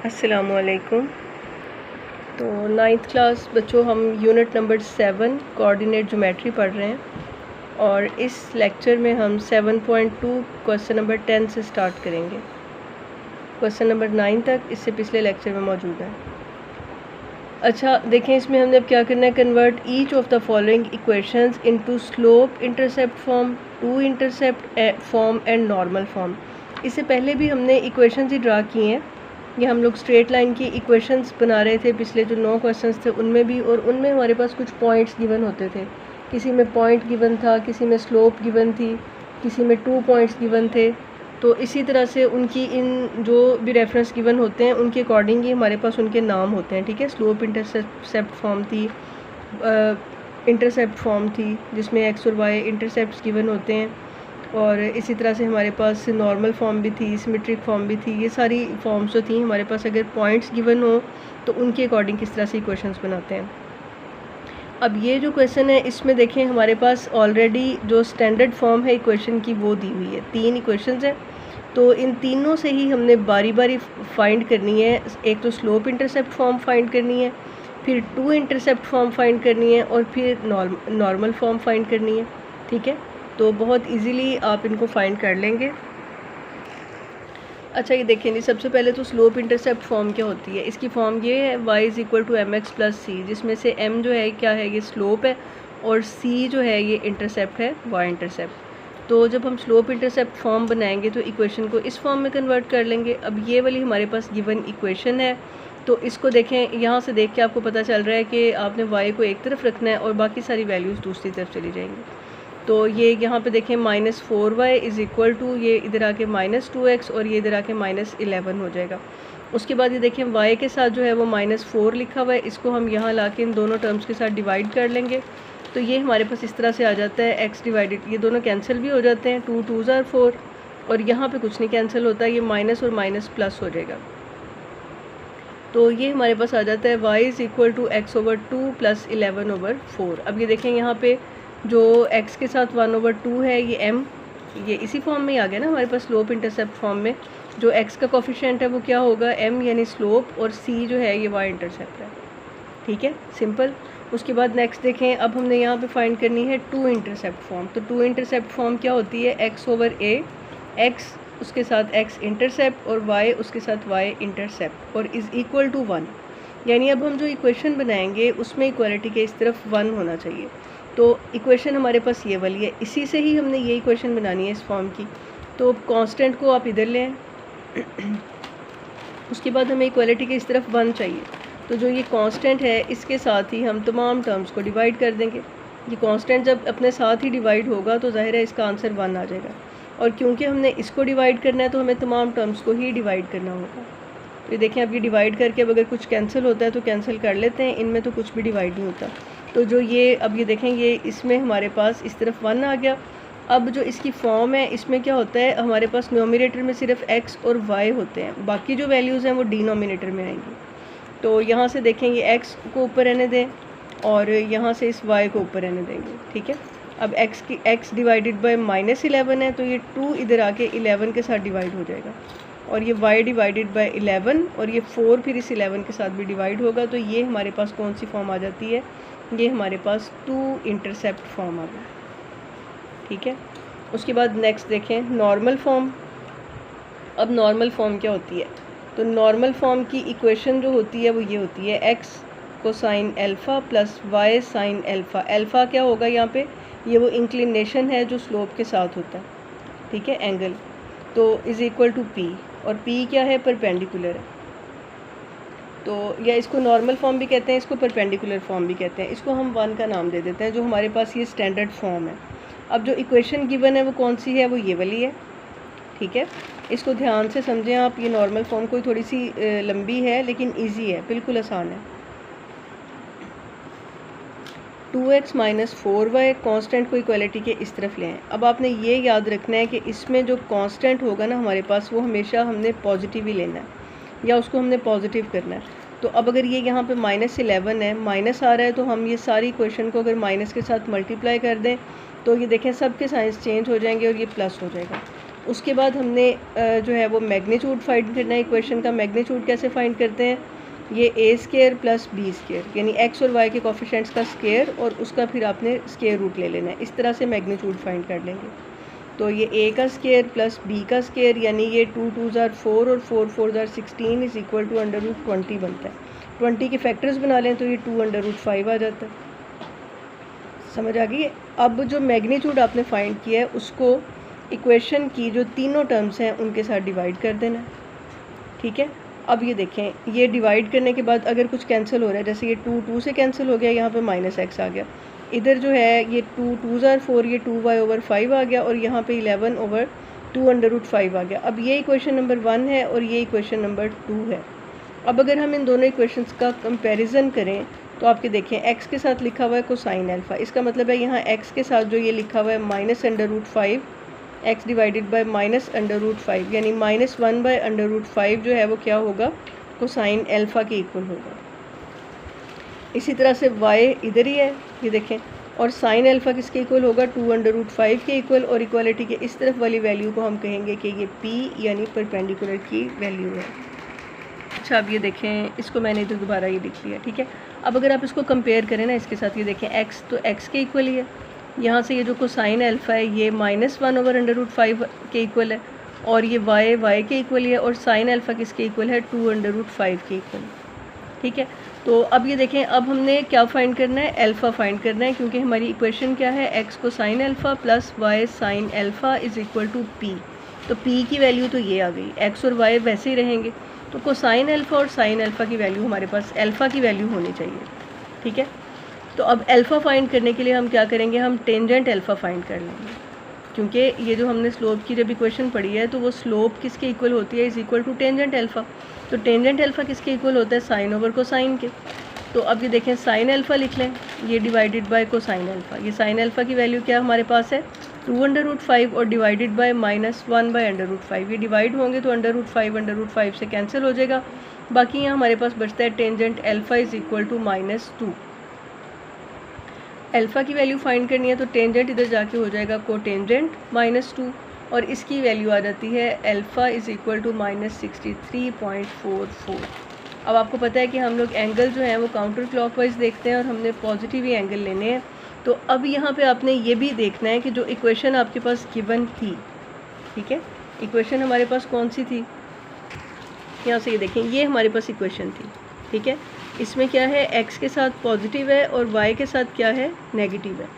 अस्सलामुअलैकुम। तो ninth class बच्चों, हम यूनिट नंबर 7 कोऑर्डिनेट ज्योमेट्री पढ़ रहे हैं और इस लेक्चर में हम 7.2 क्वेश्चन नंबर 10 से स्टार्ट करेंगे। क्वेश्चन नंबर 9 तक इससे पिछले लेक्चर में मौजूद है। अच्छा देखें, इसमें हमने अब क्या करना है, convert each of the following equations into slope intercept form, two intercept form and normal form. इससे पहले भी हमने इक्वेशंस ही ड्रा किए हैं। ये हम लोग स्ट्रेट लाइन की इक्वेशंस बना रहे थे पिछले जो 9 क्वेश्चंस थे उनमें भी, और उनमें हमारे पास कुछ पॉइंट्स गिवन होते थे। किसी में पॉइंट गिवन था, किसी में स्लोप गिवन थी, किसी में 2 पॉइंट्स गिवन थे। तो इसी तरह से उनकी इन जो भी रेफरेंस गिवन होते हैं उनके अकॉर्डिंग ही हमारे पास उनके नाम होते हैं। ठीक है, स्लोप इंटरसेप्ट फॉर्म थी, इंटरसेप्ट फॉर्म थी जिसमें एक्स और वाई इंटरसेप्ट गिवन होते हैं, और इसी तरह से हमारे पास नॉर्मल फॉर्म भी थी, सिमेट्रिक फॉर्म भी थी। ये सारी फॉर्म्स जो थी हमारे पास, अगर पॉइंट्स गिवन हो तो उनके अकॉर्डिंग किस तरह से इक्वेशंस बनाते हैं। अब ये जो क्वेश्चन है इसमें देखें हमारे पास ऑलरेडी जो स्टैंडर्ड फॉर्म है इक्वेशन की वो दी हुई है। 3 इक्वेशंस हैं, तो इन तीनों से ही हमने बारी बारी फाइंड करनी है। एक तो स्लोप इंटरसेप्ट फॉर्म फाइंड करनी है, फिर टू इंटरसेप्ट फॉर्म फाइंड करनी है, और फिर नॉर्मल फॉर्म फाइंड करनी है। ठीक है, तो बहुत इजीली आप इनको फाइंड कर लेंगे। अच्छा ये देखें, सबसे पहले तो स्लोप इंटरसेप्ट फॉर्म क्या होती है। इसकी फॉर्म ये है y = mx + c, जिसमें से m जो है क्या है, ये स्लोप है, और c जो है ये इंटरसेप्ट है, y इंटरसेप्ट। तो जब हम स्लोप इंटरसेप्ट फॉर्म बनाएंगे तो इक्वेशन को इस फॉर्म में कन्वर्ट कर लेंगे। अब ये वाली हमारे पास गिवन इक्वेशन है, तो इसको देखें, यहाँ से देख के आपको पता चल रहा है कि आपने y को एक तरफ रखना है और बाकी सारी वैल्यूज़ दूसरी तरफ चली जाएंगी। तो ये यहाँ पे देखें -4y = ये इधर आके -2x और ये इधर आके -11 हो जाएगा। उसके बाद ये देखें y के साथ जो है वो -4 लिखा हुआ है, इसको हम यहाँ ला के इन दोनों टर्म्स के साथ डिवाइड कर लेंगे। तो ये हमारे पास इस तरह से आ जाता है x डिवाइडेड, ये दोनों कैंसिल भी हो जाते हैं, 2 2s are 4, और यहाँ पे कुछ नहीं कैंसिल होता, ये माइनस और माइनस प्लस हो जाएगा। तो ये हमारे पास आ जाता है y = x/2 + 11/4। अब ये देखें यहाँ पे जो x के साथ 1/2 है, ये m, ये इसी फॉर्म में ही आ गया ना हमारे पास स्लोप इंटरसेप्ट फॉर्म में। जो x का कोफिशिएंट है वो क्या होगा, m यानी स्लोप, और c जो है ये y इंटरसेप्ट है। ठीक है, सिंपल। उसके बाद नेक्स्ट देखें, अब हमने यहाँ पे फाइंड करनी है टू इंटरसेप्ट फॉर्म। तो टू इंटरसेप्ट फॉर्म क्या होती है, x/a, x उसके साथ x इंटरसेप्ट और y उसके साथ y इंटरसेप्ट, और = 1। यानी अब हम जो इक्वेशन बनाएंगे उसमें इक्वालिटी के इस तरफ 1 होना चाहिए। तो इक्वेशन हमारे पास ये वाली है, इसी से ही हमने ये इक्वेशन बनानी है इस फॉर्म की। तो कांस्टेंट को आप इधर लें, उसके बाद हमें इक्वालिटी के इस तरफ 1 चाहिए। तो जो ये कांस्टेंट है इसके साथ ही हम तमाम टर्म्स को डिवाइड कर देंगे। ये कांस्टेंट जब अपने साथ ही डिवाइड होगा तो ज़ाहिर है इसका आंसर 1 आ जाएगा, और क्योंकि हमने इसको डिवाइड करना है तो हमें तमाम टर्म्स को ही डिवाइड करना होगा। तो ये देखें, अब ये डिवाइड करके अब अगर कुछ कैंसिल होता है तो कैंसिल कर लेते हैं, इनमें तो कुछ भी डिवाइड नहीं होता। तो जो ये अब ये देखें, ये इसमें हमारे पास इस तरफ 1 आ गया। अब जो इसकी फॉर्म है इसमें क्या होता है, हमारे पास न्यूमरेटर में सिर्फ x और y होते हैं, बाकी जो वैल्यूज़ हैं वो डिनोमिनेटर में आएंगी। तो यहाँ से देखेंगे x को ऊपर रहने दें और यहाँ से इस y को ऊपर रहने देंगे। ठीक है, अब x / -11 है, तो ये 2 इधर आके 11 के साथ डिवाइड हो जाएगा, और ये y / 11, और ये 4 फिर इस 11 के साथ भी डिवाइड होगा। तो ये हमारे पास कौन सी फॉर्म आ जाती है, ये हमारे पास टू इंटरसेप्ट फॉर्म आ गया। ठीक है, उसके बाद नेक्स्ट देखें नॉर्मल फॉर्म। अब नॉर्मल फॉर्म क्या होती है, तो नॉर्मल फॉर्म की इक्वेशन जो होती है वो ये होती है, x cosine α + y sin α। Alpha क्या होगा यहाँ पे, ये वो इंक्लिनेशन है जो स्लोप के साथ होता है। ठीक है, एंगल, तो = p, और p क्या है, परपेंडिकुलर है। तो या इसको नॉर्मल फॉर्म भी कहते हैं, इसको परपेंडिकुलर फॉर्म भी कहते हैं। इसको हम 1 का नाम दे देते हैं, जो हमारे पास ये स्टैंडर्ड फॉर्म है। अब जो इक्वेशन गिवन है वो कौन सी है, वो ये वाली है। ठीक है, इसको ध्यान से समझें आप। ये नॉर्मल फॉर्म कोई थोड़ी सी लंबी है लेकिन इजी है, बिल्कुल आसान है। 2x - 4y कांस्टेंट को इक्वालिटी के इस तरफ ले आएं। अब आपने ये याद रखना है कि इसमें जो कांस्टेंट होगा ना हमारे पास, वो हमेशा हमने पॉजिटिव ही लेना है, या उसको हमने पॉजिटिव करना है। तो अब अगर ये यहाँ पे -11 है, माइनस आ रहा है, तो हम ये सारी इक्वेशन को अगर माइनस के साथ मल्टीप्लाई कर दें तो ये देखें सब के साइंस चेंज हो जाएंगे और ये प्लस हो जाएगा। उसके बाद हमने जो है वो मैग्नीट्यूड फाइंड करना है। इक्वेशन का मैग्नीट्यूड कैसे फाइंड करते हैं, ये ए स्केयर प्लस बी स्केयर, यानी एक्स और वाई के कोफिशिएंट्स का स्केयर और उसका फिर आपने स्केयर रूट ले लेना है। इस तरह से मैग्नीट्यूड फाइंड कर लेंगे। तो ये ए का स्केयर प्लस बी का स्केयर, यानी ये 2 2 ज़ार 4 और 4 4 ज़ार 16 is equal to under root 20 बनता है। 20 के फैक्टर्स बना लें तो ये 2 अंडर रूट 5 आ जाता है। समझ आ गई। अब जो मैग्नीट्यूड आपने फाइंड किया है उसको इक्वेशन की जो तीनों टर्म्स हैं उनके साथ डिवाइड कर देना है। ठीक है, अब ये देखें, ये डिवाइड करने के बाद अगर कुछ कैंसिल हो रहा है, जैसे ये 2 2 से कैंसिल हो गया, यहाँ पे माइनस एक्स आ गया, इधर जो है ये 2 2 ज़ार 4, ये 2y ओवर 5 आ गया और यहाँ पे 11 ओवर 2 अंडर रूट 5 आ गया। अब ये इक्वेशन नंबर 1 है और ये इक्वेशन नंबर 2 है। अब अगर हम इन दोनों इक्वेशंस का कंपैरिजन करें तो आपके देखें x के साथ लिखा हुआ है कोसाइन अल्फ़ा, इसका मतलब है यहाँ x के साथ जो ये लिखा हुआ है minus under root 5 x divided by minus under root 5, यानी -1 बाय अंडर रूट 5 जो है वो क्या होगा, कोसाइन अल्फ़ा के इक्वल होगा। इसी तरह से y इधर ही है, ये देखें, और साइन अल्फ़ा किसके इक्वल होगा, 2 अंडर रूट 5 के इक्वल, और इक्वालिटी के इस तरफ वाली वैल्यू को हम कहेंगे कि ये p यानी परपेंडिकुलर की वैल्यू है। अच्छा, अब ये देखें, इसको मैंने इधर दोबारा ये लिख लिया। ठीक है, अब अगर आप इसको कंपेयर करें ना इसके साथ, ये देखें x तो x के इक्वल ही है, यहाँ से ये जो कोसाइन अल्फ़ा है ये -1 ओवर अंडर रूट 5 के इक्वल है, और ये y के इक्वल है, और साइन अल्फ़ा किसके इक्वल है, 2 अंडर रूट 5 के इक्वल। ठीक है, तो अब ये देखें, अब हमने क्या फाइंड करना है, अल्फ़ा फाइंड करना है, क्योंकि हमारी इक्वेशन क्या है, x cosine alpha plus y sine alpha is equal to p। तो p की वैल्यू तो ये आ गई, x और y वैसे ही रहेंगे, तो कोसाइन अल्फ़ा और साइन अल्फ़ा की वैल्यू हमारे पास अल्फ़ा की वैल्यू होनी चाहिए। ठीक है, तो अब अल्फ़ा फाइंड करने के लिए हम क्या करेंगे, हम टेंजेंट अल्फ़ा फाइंड कर लेंगे, क्योंकि ये जो हमने स्लोप की जब इक्वेशन पढ़ी है तो वो स्लोप किसके इक्वल होती है, is equal to tangent alpha. तो टेंजेंट अल्फ़ा किसके इक्वल होता है, साइन ओवर कोसाइन के। तो अब ये देखें, साइन अल्फ़ा लिख लें, ये डिवाइडेड बाय कोसाइन अल्फ़ा, ये साइन अल्फ़ा की वैल्यू क्या हमारे पास है, 2 अंडर रूट 5 और divided by -1 by under root 5। ये डिवाइड होंगे तो अंडर रूट 5 से कैंसिल हो जाएगा, बाकी यहाँ हमारे पास बचता है tangent alpha is equal to -2। Alpha की वैल्यू फाइंड करनी है तो टेंजेंट इधर जाके हो जाएगा कोटेंजेंट -2, और इसकी वैल्यू आ जाती है अल्फ़ा इज़ इक्वल टू -63.44। अब आपको पता है कि हम लोग एंगल जो है वो काउंटर क्लॉकवाइज देखते हैं और हमने पॉजिटिव ही एंगल लेने हैं। तो अब यहाँ पे आपने ये भी देखना है कि जो इक्वेशन आपके पास गिवन थी, ठीक है, इक्वेशन हमारे पास कौन सी थी, यहाँ से ये देखें, ये हमारे पास इक्वेशन थी। ठीक है, इसमें क्या है, x के साथ पॉजिटिव है और y के साथ क्या है, नेगेटिव है।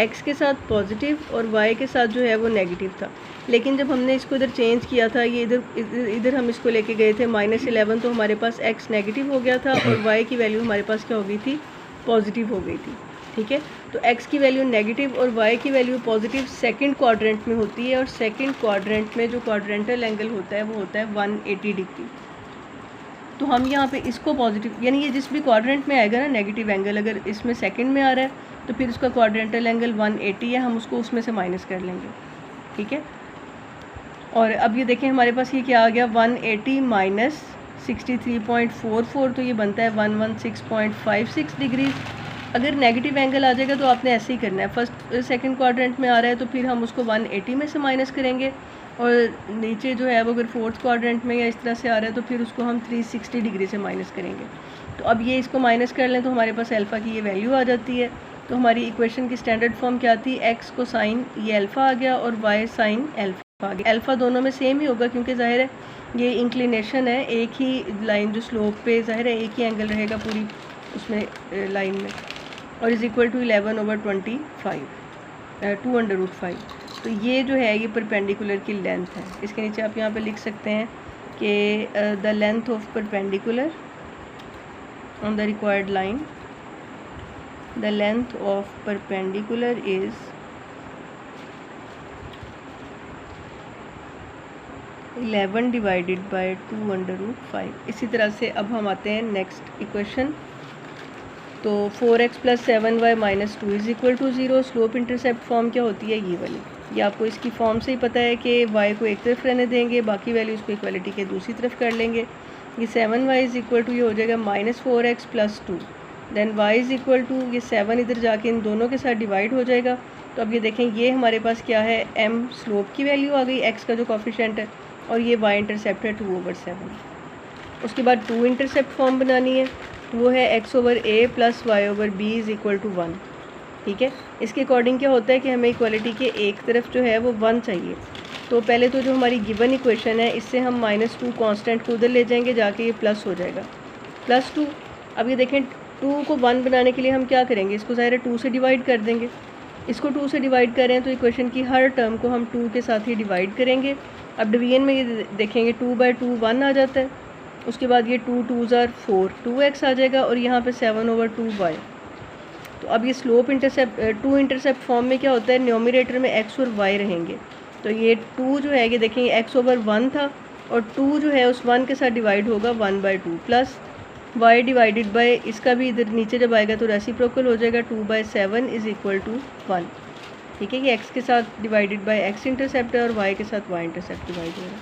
x के साथ पॉजिटिव और y के साथ जो है वो नेगेटिव था, लेकिन जब हमने इसको इधर चेंज किया था, ये इधर हम इसको लेके गए थे -11, तो हमारे पास x नेगेटिव हो गया था और y की वैल्यू हमारे पास क्या हो गई थी, पॉजिटिव हो गई थी। ठीक है, तो x की वैल्यू नेगेटिव और y की वैल्यू पॉजिटिव सेकंड क्वाड्रेंट में होती है, और सेकंड क्वाड्रेंट में जो क्वाड्रेंटल एंगल होता है वो होता है 180 डिग्री। तो हम यहाँ पे इसको पॉजिटिव, यानी ये जिस भी क्वाड्रेंट में आएगा ना नेगेटिव एंगल, अगर इसमें सेकंड में आ रहा है तो फिर उसका क्वाड्रेंटल एंगल 180 है, हम उसको उसमें से माइनस कर लेंगे। ठीक है, और अब ये देखें हमारे पास ये क्या आ गया, 180 माइनस 63.44, तो ये बनता है 116.56 डिग्री। अगर नेगेटिव एंगल आ जाएगा तो आपने ऐसे ही करना है, फर्स्ट सेकंड क्वाड्रेंट में आ रहा है तो फिर हम उसको 180 में से माइनस करेंगे, और नीचे जो है वो अगर फोर्थ क्वाड्रेंट में या इस तरह से आ रहा है तो फिर उसको हम 360 डिग्री से माइनस करेंगे। तो अब ये इसको माइनस कर लें तो हमारे पास अल्फ़ा की ये वैल्यू आ जाती है। तो हमारी इक्वेशन की स्टैंडर्ड फॉर्म क्या थी, x को साइन ये अल्फ़ा आ गया और y साइन अल्फ़ा आ गया। अल्फ़ा दोनों में सेम ही होगा क्योंकि ज़ाहिर है ये इंक्लिनेशन है, एक ही लाइन जो स्लोप पे ज़ाहिर है एक ही एंगल रहेगा पूरी उसमें लाइन में, और is equal to 11 over 25 2 under root 5। तो ये जो है ये परपेंडिकुलर की लेंथ है। इसके नीचे आप यहाँ पे लिख सकते हैं कि the length of perpendicular on the required line, the length of perpendicular is 11 divided by 2 under root 5। इसी तरह से अब हम आते हैं नेक्स्ट इक्वेशन। तो 4x + 7y - 2 is equal to 0। Slope intercept form क्या होती है, ये वाली, ये आपको इसकी फॉर्म से ही पता है कि y को एक तरफ रहने देंगे, बाकी वैल्यूज़ को इक्वलिटी के दूसरी तरफ कर लेंगे। ये 7y इज़ इक्वल टू ये हो जाएगा -4x + 2, then y is equal to ये 7 इधर जाके इन दोनों के साथ डिवाइड हो जाएगा, तो अब ये देखें, ये हमारे पास क्या है, m स्लोप की वैल्यू आ गई, x का जो कोफिशिएंट है, और ये y इंटरसेप्ट है 2/7। उसके बाद 2 इंटरसेप्ट फॉर्म बनानी है, वो है x/a plus y/b is equal to 1। ठीक है, इसके अकॉर्डिंग क्या होता है कि हमें इक्वालिटी के एक तरफ जो है वो 1 चाहिए। तो पहले तो जो हमारी गिवन इक्वेशन है, इससे हम -2 कांस्टेंट को उधर ले जाएंगे, जाके ये प्लस हो जाएगा, +2। अब ये देखें, 2 को 1 बनाने के लिए हम क्या करेंगे, इसको ज़ाहिर है 2 से डिवाइड कर देंगे। इसको 2 से डिवाइड करें तो इक्वेशन की हर टर्म को हम 2 के साथ ही डिवाइड करेंगे। अब डिवीजन में ये देखेंगे 2/2 1 आ जाता है। उसके बाद ये 2 2s are 4 2x आ जाएगा, और यहाँ पे 7/2y। तो अब ये स्लोप इंटरसेप्ट 2 इंटरसेप्ट फॉर्म में क्या होता है, न्यूमरेटर में x और y रहेंगे। तो ये 2 जो है, ये देखेंगे x/1 था, और 2 जो है उस 1 के साथ डिवाइड होगा 1/2 प्लस y डिवाइडेड बाय, इसका भी इधर नीचे जब आएगा तो रेसिप्रोकल हो जाएगा, 2/7 इज़ इक्वल टू 1। ठीक है, ये x के साथ डिवाइडेड बाय x इंटरसेप्ट है, और y के साथ y इंटरसेप्ट डिवाइड होगा।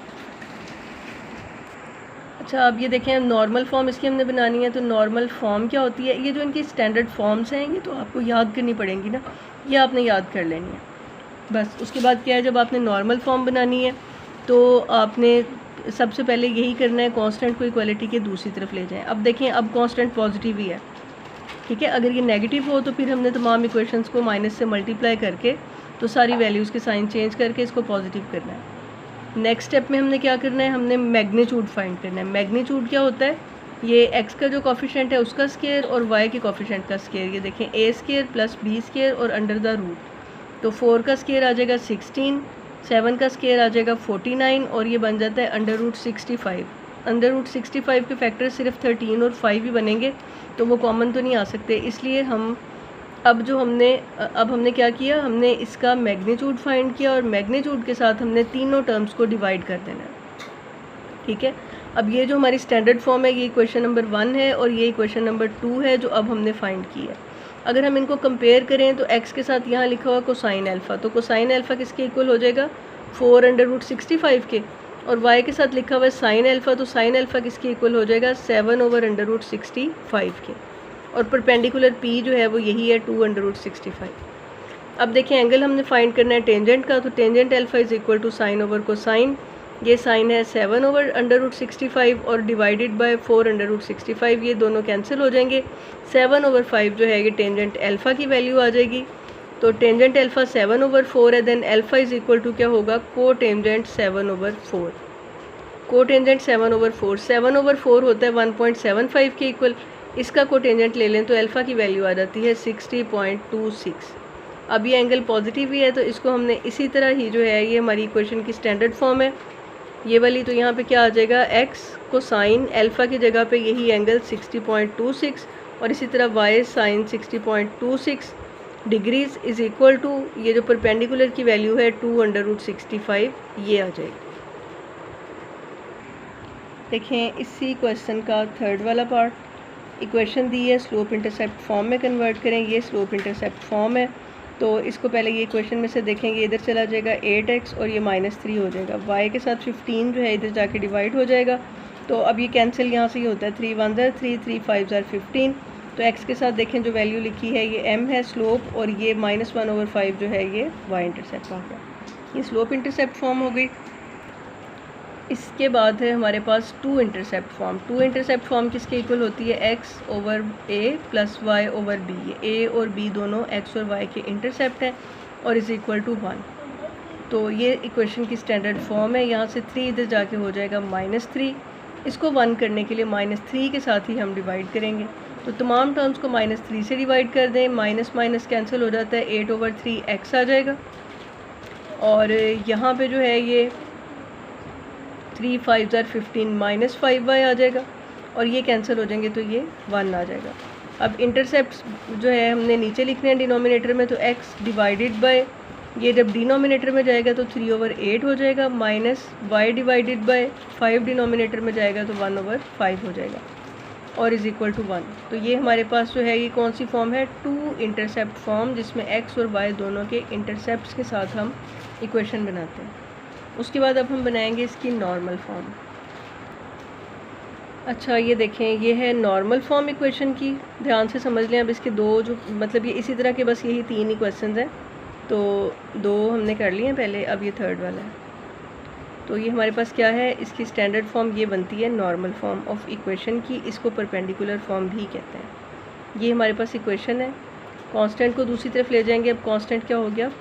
अच्छा, अब ये देखें, नॉर्मल फॉर्म इसकी हमने बनानी है। तो नॉर्मल फॉर्म क्या होती है, ये जो इनकी स्टैंडर्ड फॉर्म्स हैं, ये तो आपको याद करनी पड़ेंगी ना, ये आपने याद कर लेनी है बस। उसके बाद क्या है, जब आपने नॉर्मल फॉर्म बनानी है तो आपने सबसे पहले यही करना है, कांस्टेंट को इक्वालिटी के दूसरी तरफ ले जाएं। अब देखें, अब कांस्टेंट पॉजिटिव ही है। ठीक है, अगर ये नेगेटिव हो तो फिर हमने तमाम इक्वेशंस को माइनस से मल्टीप्लाई करके, तो सारी वैल्यूज़ के साइन चेंज करके इसको पॉजिटिव करना है। नेक्स्ट स्टेप में हमने क्या करना है, हमने मैग्नीट्यूड फाइंड करना है। मैग्नीट्यूड क्या होता है, ये x का जो कोफिशिएंट है उसका स्क्वायर और y के कोफिशिएंट का स्क्वायर। ये देखें, a² प्लस b² और अंडर द रूट। तो 4 का स्क्वायर आ जाएगा 16, 7 का स्क्वायर आ जाएगा 49, और ये बन जाता है √65। √65 के फैक्टर सिर्फ 13 और 5 ही बनेंगे, तो वो कॉमन तो नहीं आ सकते। इसलिए हम अब हमने क्या किया, हमने इसका मैग्नीट्यूड फाइंड किया, और मैग्नीट्यूड के साथ हमने तीनों टर्म्स को डिवाइड कर देना है। ठीक है, अब ये जो हमारी स्टैंडर्ड फॉर्म है, ये इक्वेशन नंबर 1 है, और ये इक्वेशन नंबर 2 है जो अब हमने फाइंड की है। अगर हम इनको कंपेयर करें तो x के साथ यहाँ लिखा हुआ कोसाइन अल्फ़ा, तो कोसाइन अल्फ़ा किसके इक्वल हो जाएगा, 4√65 के, और y के साथ लिखा हुआ है साइन अल्फ़ा, तो साइन अल्फ़ा किसके इक्वल हो जाएगा, 7/√65 के, और परपेंडिकुलर p जो है वो यही है 2/65। अब देखिए, एंगल हमने फाइंड करना है टेंजेंट का, तो tangent alpha is equal to sine over cosine. ये साइन है 7/√65 और डिवाइडेड बाय 4/65, ये दोनों कैंसिल हो जाएंगे। 7/5 जो है ये टेंजेंट अल्फ़ा की वैल्यू आ जाएगी। तो टेंजेंट अल्फ़ा 7/4 है, then alpha is equal to क्या होगा, को टेंजेंट 7/4। को टेंजेंट 7/4, 7/4 होता है 1.75 के इक्वल। इसका को टेंजेंट ले लें तो अल्फ़ा की वैल्यू आ जाती है 60.26। अब ये एंगल पॉजिटिव ही है, तो इसको हमने इसी तरह ही जो है, ये हमारी इक्वेशन की स्टैंडर्ड फॉर्म है ये वाली। तो यहाँ पे क्या आ जाएगा, x कोसाइन अल्फ़ा की जगह पे यही एंगल 60.26, और इसी तरह y sine 60.26 degrees is equal to, ये जो परपेंडिकुलर की वैल्यू है 2/65, ये आ जाएगी। देखें, इसी क्वेश्चन का थर्ड वाला पार्ट, इक्वेशन दी है, स्लोप इंटरसेप्ट फॉर्म में कन्वर्ट करें। ये स्लोप इंटरसेप्ट फॉर्म है, तो इसको पहले ये इक्वेशन में से देखेंगे, इधर चला जाएगा 8x और ये -3 हो जाएगा। y के साथ 15 जो है इधर जाके डिवाइड हो जाएगा, तो अब ये कैंसिल यहाँ से ही होता है, 3 1 ज़ार 3, 3 5 ज़ार 15। तो x के साथ देखें जो वैल्यू लिखी है ये m है स्लोप, और ये -1/5 जो है ये y इंटरसेप्ट हो गया। ये स्लोप इंटरसेप्ट फॉर्म हो गई। इसके बाद है हमारे पास 2 इंटरसेप्ट फॉर्म। 2 इंटरसेप्ट फॉर्म किसके इक्वल होती है, x/a प्लस y/b। ये a और b दोनों x और y के इंटरसेप्ट हैं, और इज़ इक्वल टू 1। तो ये इक्वेशन की स्टैंडर्ड फॉर्म है। यहाँ से 3 इधर जाके हो जाएगा -3। इसको 1 करने के लिए -3 के साथ ही हम डिवाइड करेंगे। तो तमाम टर्म्स को -3 से डिवाइड कर दें, माइनस माइनस कैंसिल हो जाता है, 8/3x आ जाएगा। और यहाँ पे जो है ये 3 5 ज़ार 15 -5y आ जाएगा, और ये कैंसिल हो जाएंगे तो ये 1 आ जाएगा। अब इंटरसेप्ट जो है हमने नीचे लिखने हैं डिनोमिनेटर में, तो x डिवाइडेड बाय, ये जब डिनोमिनेटर में जाएगा तो 3/8 हो जाएगा, minus y divided by 5 denominator में जाएगा तो 1/5 हो जाएगा, और इज़ इक्वल टू 1। तो ये हमारे पास जो है ये कौन सी फॉर्म है, 2 इंटरसेप्ट फॉर्म, जिसमें x और y दोनों के इंटरसेप्ट्स के साथ हम इक्वेशन बनाते हैं। उसके बाद अब हम बनाएंगे इसकी नॉर्मल फॉर्म। अच्छा, ये देखें, ये है नॉर्मल फॉर्म इक्वेशन की, ध्यान से समझ लें। अब इसके दो जो मतलब ये इसी तरह के बस यही 3 ही क्वेश्चन हैं। तो 2 हमने कर लिए हैं पहले, अब ये थर्ड वाला है। तो ये हमारे पास क्या है, इसकी स्टैंडर्ड फॉर्म ये बनती है नॉर्मल फॉर्म ऑफ इक्वेशन की, इसको परपेंडिकुलर फॉर्म भी कहते हैं। ये हमारे पास इक्वेशन है, कांस्टेंट को दूसरी तरफ ले जाएंगे। अब कांस्टेंट क्या हो गया,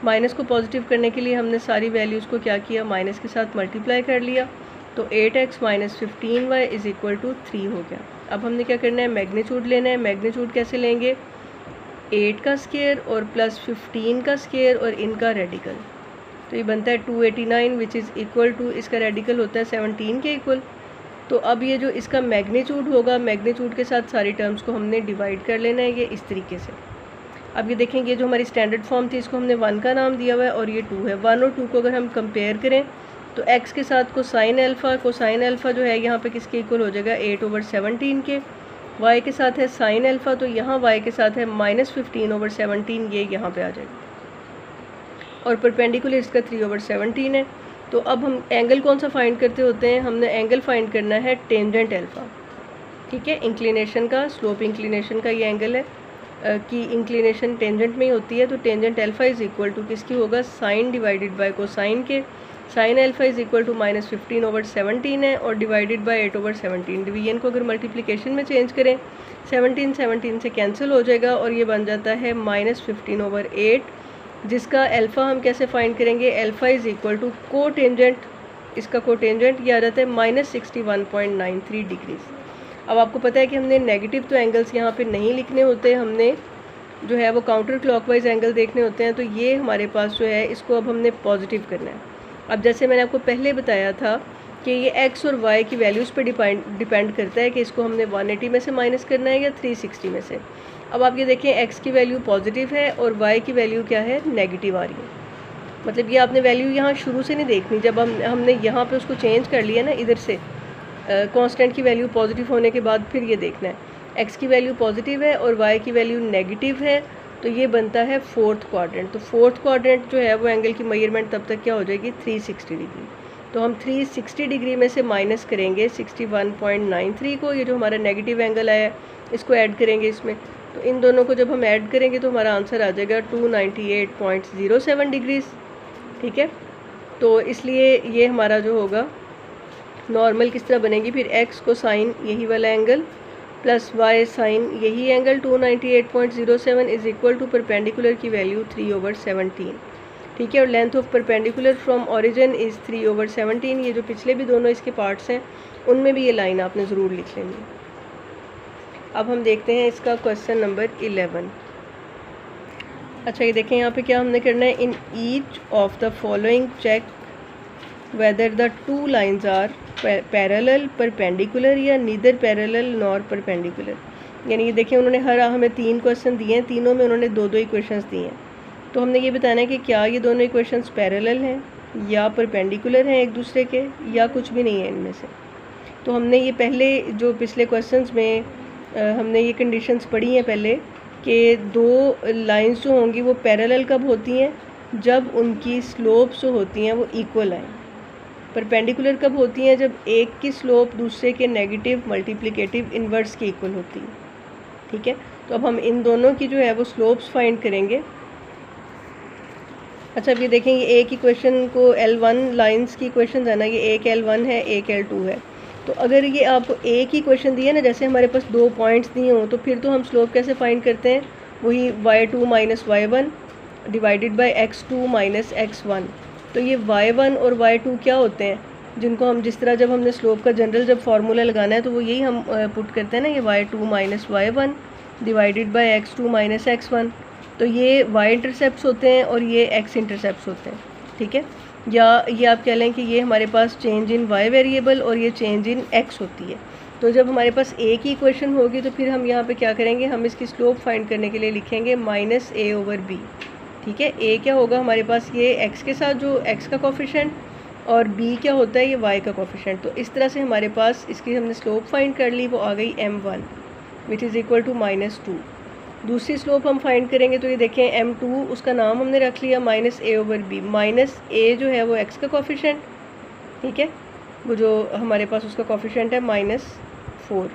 माइनस को पॉजिटिव करने के लिए हमने सारी वैल्यूज़ को क्या किया, माइनस के साथ मल्टीप्लाई कर लिया। तो 8x minus 15y is equal to 3 हो गया। अब हमने क्या करना है, मैग्नीट्यूड लेना है। मैग्नीट्यूड कैसे लेंगे, 8 का स्क्वायर और प्लस 15 का स्क्वायर और इनका रेडिकल। तो ये बनता है 289 विच इज़ इक्वल टू, इसका रेडिकल होता है 17 के इक्वल। तो अब ये जो इसका मैग्नीट्यूड होगा, मैग्नीट्यूड के साथ सारी टर्म्स को हमने डिवाइड कर लेना है, ये इस तरीके से। अब ये देखेंगे जो हमारी स्टैंडर्ड फॉर्म थी इसको हमने 1 का नाम दिया हुआ है और ये 2 है। 1 और 2 को अगर हम कंपेयर करें तो x के साथ कोसाइन अल्फ़ा जो है यहाँ पे किसके इक्वल हो जाएगा, 8/17 के। y के साथ है साइन अल्फ़ा, तो यहाँ y के साथ है -15/17, ये यहाँ पे आ जाएगा। और परपेंडिकुलर इसका 3/17 है। तो अब हम एंगल कौन सा फाइंड करते होते हैं, हमने एंगल फाइंड करना है टेंजेंट अल्फ़ा, ठीक है। इंक्लिनेशन का, स्लोप इंक्लिनेशन का ये एंगल है कि इंक्लिनेशन टेंजेंट में ही होती है। तो tangent alpha is equal to किसकी होगा, साइन डिवाइडेड बाय कोसाइन के। Sine alpha is equal to -15/17 है और डिवाइडेड बाय 8/17। डिवीजन को अगर मल्टीप्लिकेशन में चेंज करें, 17 से कैंसिल हो जाएगा और ये बन जाता है -15/8, जिसका अल्फ़ा हम कैसे फाइंड करेंगे, alpha is equal to cotangent, इसका कोटेंजेंट ये आ जाता है -61.93 डिग्रीज। अब आपको पता है कि हमने नेगेटिव तो एंगल्स यहाँ पे नहीं लिखने होते, हमने जो है वो काउंटर क्लॉकवाइज एंगल देखने होते हैं। तो ये हमारे पास जो है इसको अब हमने पॉजिटिव करना है। अब जैसे मैंने आपको पहले बताया था कि ये x और y की वैल्यूज़ पे डिपेंड करता है कि इसको हमने 180 में से माइनस करना है या 360 में से। अब आप ये देखें, x की वैल्यू पॉजिटिव है और y की वैल्यू क्या है, नेगेटिव आ रही है। मतलब ये आपने वैल्यू यहाँ शुरू से नहीं देखनी, जब हमने यहाँ पे उसको चेंज कर लिया ना, इधर से कांस्टेंट की वैल्यू पॉजिटिव होने के बाद फिर ये देखना है x की वैल्यू पॉजिटिव है और y की वैल्यू नेगेटिव है, तो ये बनता है फोर्थ क्वाड्रेंट। तो फोर्थ क्वाड्रेंट जो है वो एंगल की मेजरमेंट तब तक क्या हो जाएगी, 360 डिग्री। तो हम 360 डिग्री में से माइनस करेंगे 61.93 को, ये जो हमारा नेगेटिव एंगल आया इसको ऐड करेंगे इसमें। तो इन दोनों को जब हम ऐड करेंगे तो हमारा आंसर आ जाएगा 298.07 डिग्रीज़, ठीक है। तो इसलिए ये हमारा जो होगा नॉर्मल किस तरह बनेगी, फिर x को साइन यही वाला एंगल प्लस y साइन यही angle 298.07 is equal to perpendicular की वैल्यू 3/17, ठीक है। और length of perpendicular from origin is 3/17। ये जो पिछले भी दोनों इसके पार्ट्स हैं उनमें भी ये लाइन आपने ज़रूर लिख लेनी। अब हम देखते हैं इसका क्वेश्चन नंबर 11। अच्छा ये देखें यहाँ पे क्या हमने करना है, in each of the following check whether the two lines are parallel, perpendicular या नीदर पैरेलल नॉर परपेंडिकुलर। यानी ये देखें उन्होंने हमें 3 क्वेश्चन दिए हैं, तीनों में उन्होंने 2-2 इक्वेशंस दिए हैं। तो हमने ये बताना है कि क्या ये दोनों इक्वेशंस पैरेलल हैं या परपेंडिकुलर हैं एक दूसरे के, या कुछ भी नहीं है इनमें से। तो हमने ये पहले जो पिछले क्वेश्चंस में हमने ये कंडीशंस पढ़ी हैं पहले कि 2 लाइंस जो होंगी वो पैरेलल कब होती हैं, जब उनकी स्लोप्स जो होती हैं वो इक्वल आएँ। परपेंडिकुलर कब होती हैं, जब एक की स्लोप दूसरे के नेगेटिव मल्टीप्लिकेटिव इन्वर्स की इक्वल होती है, ठीक है। तो अब हम इन दोनों की जो है वो स्लोप्स फाइंड करेंगे। अच्छा अब ये देखेंगे एक ही क्वेश्चन को L1 लाइंस की क्वेश्चन है ना, ये एक L1 है एक L2 है। तो अगर ये आपको एक ही क्वेश्चन दिया ना, जैसे हमारे पास 2 पॉइंट्स दिए हों, तो फिर तो हम स्लोप कैसे फाइंड करते हैं, वही y2 minus y1 divided by x2 minus x1। तो ये y1 और y2 क्या होते हैं, जिनको हम जिस तरह जब हमने स्लोप का जनरल जब फार्मूला लगाना है तो वो यही हम पुट करते हैं ना, ये y2 minus y1 divided by x2 minus x1। तो ये y इंटरसेप्ट्स होते हैं और ये x इंटरसेप्ट्स होते हैं, ठीक है। या ये आप कह लें कि ये हमारे पास चेंज इन y वेरिएबल और ये चेंज इन x होती है। तो जब हमारे पास एक ही इक्वेशन होगी तो फिर हम यहाँ पे क्या करेंगे, हम इसकी स्लोप फाइंड करने के लिए लिखेंगे -a/b, ठीक है। a क्या होगा हमारे पास, ये x के साथ जो x का कोफिशिएंट, और b क्या होता है, ये y का कोफिशिएंट। तो इस तरह से हमारे पास इसकी हमने स्लोप फाइंड कर ली, वो आ गई m1 which is equal to -2। दूसरी स्लोप हम फाइंड करेंगे तो ये देखें m2, उसका नाम हमने रख लिया -a/b। -a जो है वो x का कोफिशिएंट, ठीक है, वो जो हमारे पास उसका कोफिशिएंट है -4,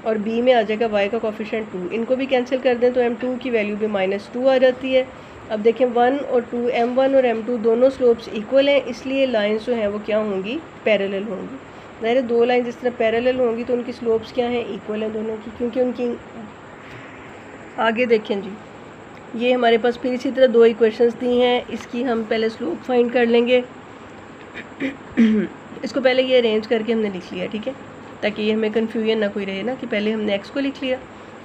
और b में आ जाएगा y का कोफिशिएंट 2। इनको भी कैंसिल कर दें तो m2 की वैल्यू भी -2 आ जाती है। अब देखें 1 और 2, m1 और m2 दोनों स्लोप्स इक्वल हैं, इसलिए लाइंस जो हैं वो क्या होंगी, पैरेलल होंगी। ज़ाहिर है दो लाइंस इस तरह पैरेलल होंगी तो उनकी स्लोप्स क्या हैं, इक्वल हैं दोनों की, क्योंकि उनकी आगे देखें जी, ये हमारे पास फिर इसी तरह दो इक्वेशंस दी हैं। इसकी हम पहले स्लोप फाइंड कर लेंगे। इसको पहले ये अरेंज करके हमने लिख लिया, ठीक है, ताकि ये हमें कन्फ्यूजन ना कोई रहे ना कि पहले हमने x को लिख लिया,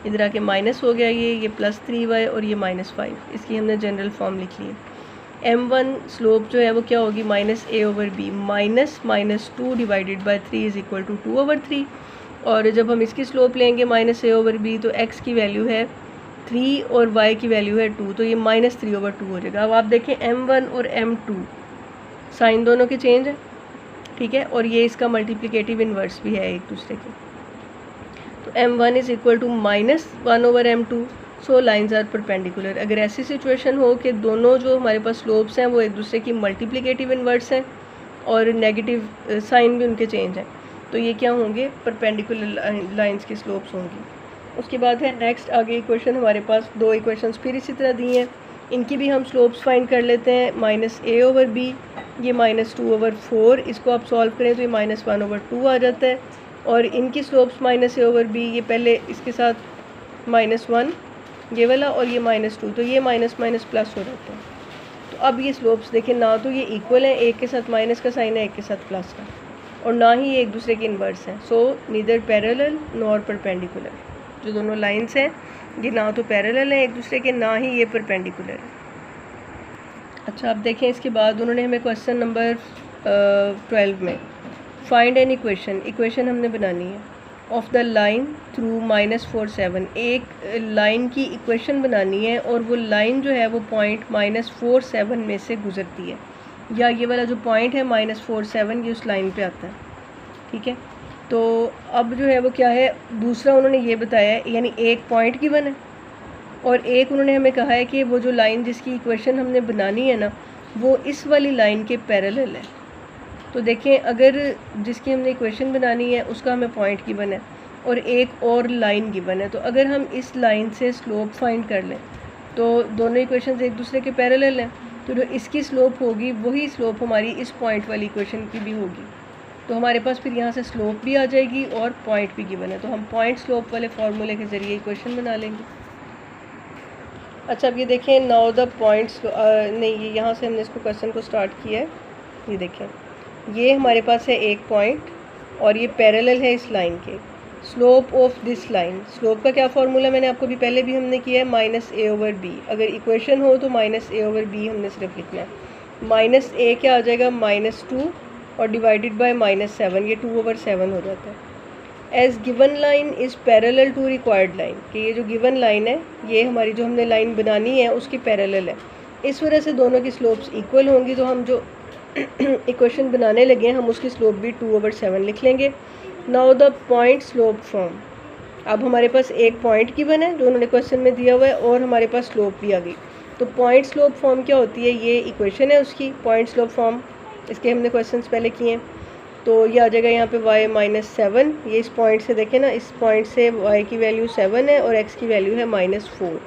इधर आके माइनस हो गया ये +3y और ये -5, इसकी हमने जनरल फॉर्म लिख ली है। m1 स्लोप जो है वो क्या होगी, -a/b -2 divided by 3 is equal to 2/3। और जब हम इसकी स्लोप लेंगे -a/b तो x की वैल्यू है 3 और y की वैल्यू है 2, तो ये -3/2 हो जाएगा। अब आप देखें m1 और m2 साइन दोनों के चेंज है, ठीक है, और ये इसका मल्टीप्लिकेटिव इन्वर्स भी है एक दूसरे के। तो m1 is equal to -1/m2, so lines are perpendicular. अगर ऐसी सिचुएशन हो कि दोनों जो हमारे पास स्लोप्स हैं वो एक दूसरे की मल्टीप्लिकेटिव इन्वर्स हैं और नेगेटिव साइन भी उनके चेंज हैं, तो ये क्या होंगे, परपेंडिकुलर लाइंस की स्लोप्स होंगी। उसके बाद है नेक्स्ट आगे इक्वेशन, हमारे पास दो इक्वेशंस फिर इसी तरह दी हैं, इनकी भी हम स्लोप्स फाइंड कर लेते हैं। -a/b, ये -2/4, इसको आप सॉल्व करें तो ये -1/2 आ जाता है, और इनकी स्लोप्स -a/b, ये पहले इसके साथ -1 ये वाला और ये -2, तो ये माइनस माइनस प्लस हो जाता है। तो अब ये स्लोप्स देखें ना तो ये इक्वल हैं, एक के साथ माइनस का साइन है, एक के साथ प्लस का, और ना ही ये एक दूसरे के इन्वर्स हैं। सो नीदर पैरेलल नॉर परपेंडिकुलर, जो दोनों लाइंस हैं ये ना तो पैरेलल हैं एक दूसरे के, ना ही ये परपेंडिकुलर है। अच्छा अब देखें इसके बाद उन्होंने हमें क्वेश्चन नंबर 12 में फाइंड एन इक्वेशन हमने बनानी है ऑफ द लाइन थ्रू -4 7, एक लाइन की इक्वेशन बनानी है और वो लाइन जो है वो पॉइंट -4 7 में से गुजरती है, या ये वाला जो पॉइंट है -4 7 ये उस लाइन पे आता है, ठीक है। तो अब जो है वो क्या है, दूसरा उन्होंने ये बताया है, यानी एक पॉइंट गिवन है और एक उन्होंने हमें कहा है कि वो जो लाइन जिसकी इक्वेशन हमने बनानी है ना वो इस वाली लाइन के पैरेलल है। तो देखें अगर जिसकी हमने इक्वेशन बनानी है उसका हमें पॉइंट गिवन है और एक और लाइन गिवन है, तो अगर हम इस लाइन से स्लोप फाइंड कर लें तो दोनों इक्वेशंस एक दूसरे के पैरेलल हैं, तो जो इसकी स्लोप होगी वही स्लोप हमारी इस पॉइंट वाली इक्वेशन की भी होगी, तो हमारे पास फिर यहाँ से स्लोप भी आ जाएगी और पॉइंट भी गिवन है, तो हम पॉइंट स्लोप वाले फार्मूले के ज़रिए इक्वेशन बना लेंगे। अच्छा अब ये देखें नाउ द पॉइंट्स, नहीं ये यहाँ से हमने इसको क्वेश्चन को स्टार्ट किया है। ये देखें ये हमारे पास है एक पॉइंट और ये पैरेलल है इस लाइन के। Slope of this line, slope का क्या फार्मूला मैंने आपको भी पहले भी हमने किया है, -a/b। अगर इक्वेशन हो तो -a/b हमने सिर्फ लिखना है। -a क्या आ जाएगा, -2 और डिवाइडेड बाय -7, ये 2/7 हो जाता है। As given line is parallel to required line, कि ये जो गिवन लाइन है ये हमारी जो हमने लाइन बनानी है उसकी पैरेलल है, इस वजह से दोनों की स्लोप्स इक्वल होंगी, तो हम जो इक्वेशन बनाने लगे हैं हम उसकी स्लोप भी 2/7 लिख लेंगे। Now the point slope form, अब हमारे पास एक पॉइंट गिवन है जो उन्होंने क्वेश्चन में दिया हुआ है और हमारे पास स्लोप भी आ गई, तो पॉइंट स्लोप फॉर्म क्या होती है, ये इक्वेशन है उसकी पॉइंट स्लोप फॉर्म, इसके हमने क्वेश्चंस पहले किए हैं। तो ये आ जाएगा यहाँ पे y -7, ये इस पॉइंट से देखें ना, इस पॉइंट से y की वैल्यू 7 है और x की वैल्यू है -4,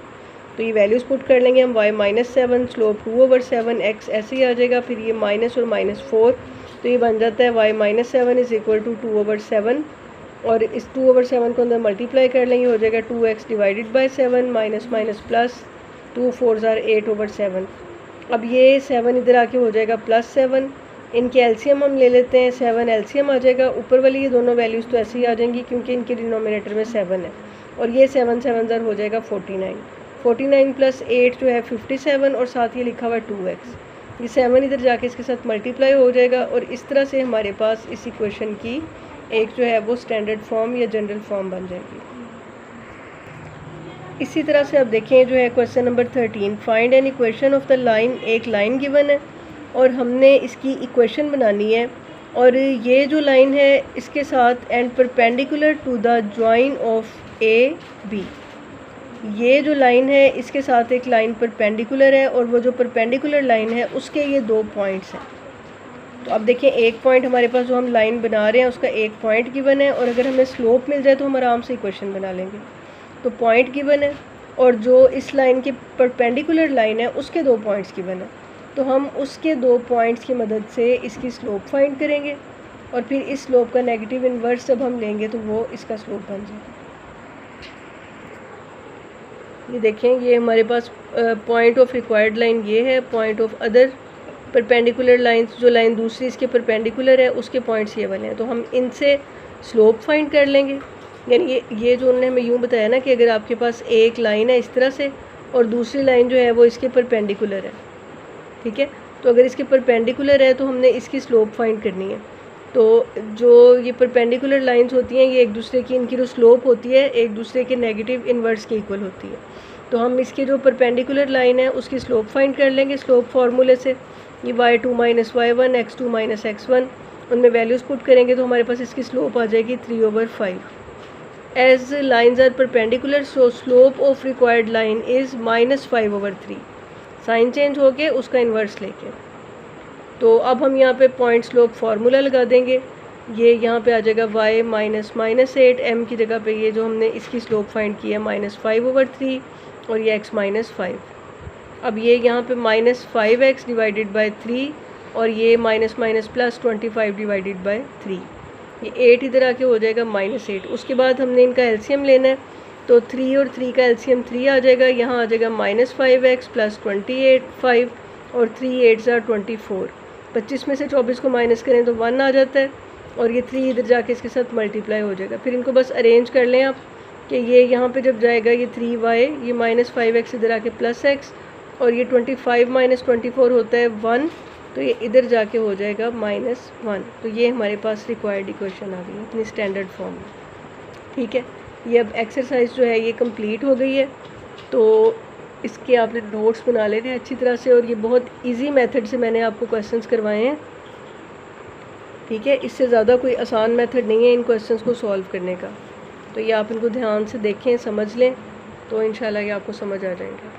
तो ये वैल्यूज़ पुट कर लेंगे हम, y -7 स्लोप 2/7, x ऐसे ही आ जाएगा, फिर ये माइनस और -4, तो ये बन जाता है y -7 इज़ इक्वल टू 2/7, और इस 2/7 को अंदर मल्टीप्लाई कर लेंगे, हो जाएगा 2x divided by 7 minus minus plus 2 4 8/7। अब ये 7 इधर आके हो जाएगा +7, इनके एलसीएम हम ले लेते हैं, 7 एलसीएम आ जाएगा, ऊपर वाली ये दोनों वैल्यूज़ तो ऐसे ही आ जाएंगी क्योंकि इनके डिनोमिनेटर में 7 है, और ये 7 7 हो जाएगा 49 प्लस 8 जो है 57, और साथ ही लिखा हुआ है 2x, ये 7 इधर जाके इसके साथ मल्टीप्लाई हो जाएगा, और इस तरह से हमारे पास इस इक्वेशन की एक जो है वो स्टैंडर्ड फॉर्म या जनरल फॉर्म बन जाएगी। इसी तरह से अब देखें जो है question number 13, find an equation of the line, एक लाइन गिवन है और हमने इसकी इक्वेशन बनानी है, और ये जो लाइन है इसके साथ and perpendicular to the join of a b, ये जो लाइन है इसके साथ एक लाइन परपेंडिकुलर है और वो जो परपेंडिकुलर लाइन है उसके ये दो पॉइंट्स हैं। तो अब देखें एक पॉइंट हमारे पास जो हम लाइन बना रहे हैं उसका एक पॉइंट गिवन है, और अगर हमें स्लोप मिल जाए तो हम आराम से इक्वेशन बना लेंगे। तो पॉइंट गिवन है, और जो इस लाइन के परपेंडिकुलर लाइन है उसके 2 पॉइंट्स गिवन है, तो हम उसके 2 पॉइंट्स की मदद से इसकी स्लोप फाइंड करेंगे और फिर इस स्लोप का नेगेटिव इन्वर्स जब हम लेंगे तो वो इसका स्लोप बन जाएगा। ये देखें, ये हमारे पास पॉइंट ऑफ रिक्वायर्ड लाइन ये है, point of other perpendicular lines, जो लाइन दूसरी इसके परपेंडिकुलर है उसके पॉइंट्स ये वाले हैं, तो हम इनसे स्लोप फाइंड कर लेंगे। यानी ये जो उन्होंने हमें यूँ बताया ना कि अगर आपके पास एक लाइन है इस तरह से और दूसरी लाइन जो है वो इसके परपेंडिकुलर है, ठीक है, तो अगर इसके परपेंडिकुलर है तो हमने इसकी स्लोप फाइंड करनी है। तो जो ये परपेंडिकुलर लाइंस होती हैं ये एक दूसरे की, इनकी जो स्लोप होती है एक दूसरे के नेगेटिव इन्वर्स के इक्वल होती है। तो हम इसकी जो परपेंडिकुलर लाइन है उसकी स्लोप फाइंड कर लेंगे स्लोप फार्मूले से। ये y2 - y1 x2 - x1, उनमें वैल्यूज़ पुट करेंगे तो हमारे पास इसकी स्लोप आ जाएगी 3/5। As lines are perpendicular so slope of required line is -5/3। Sign change हो के उसका इन्वर्स लेके, तो अब हम यहाँ पे पॉइंट स्लोप फार्मूला लगा देंगे। ये यहाँ पे आ जाएगा y -8, m की जगह पे ये जो हमने इसकी स्लोप फाइंड की है -5/3 और ये x -5। अब ये यहाँ पे -5x डिवाइडेड बाई 3 और ये +25 डिवाइडेड बाई 3, ये 8 इधर आके हो जाएगा -8। उसके बाद हमने इनका एलसीएम लेना है, तो 3 और 3 का एलसीएम 3 आ जाएगा, यहाँ आ जाएगा -5x + 5 और 3 8s are 24। 25 में से 24 को माइनस करें तो 1 आ जाता है और ये 3 इधर जाके इसके साथ मल्टीप्लाई हो जाएगा। फिर इनको बस अरेंज कर लें आप कि ये यहाँ पे जब जाएगा ये 3y, ये -5x इधर आके +x और ये 25 - 24 होता है 1, तो ये इधर जाके हो जाएगा -1। तो ये हमारे पास रिक्वायर्ड इक्वेशन आ गई है अपनी स्टैंडर्ड फॉर्म में, ठीक है। ये अब एक्सरसाइज जो है ये कंप्लीट हो गई है, तो इसके आपने नोट्स बना लेने अच्छी तरह से, और ये बहुत इजी मेथड से मैंने आपको क्वेश्चंस करवाए हैं, ठीक है। इससे ज़्यादा कोई आसान मेथड नहीं है इन क्वेश्चंस को सॉल्व करने का, तो ये आप इनको ध्यान से देखें, समझ लें, तो इंशाल्लाह ये आपको समझ आ जाएंगे।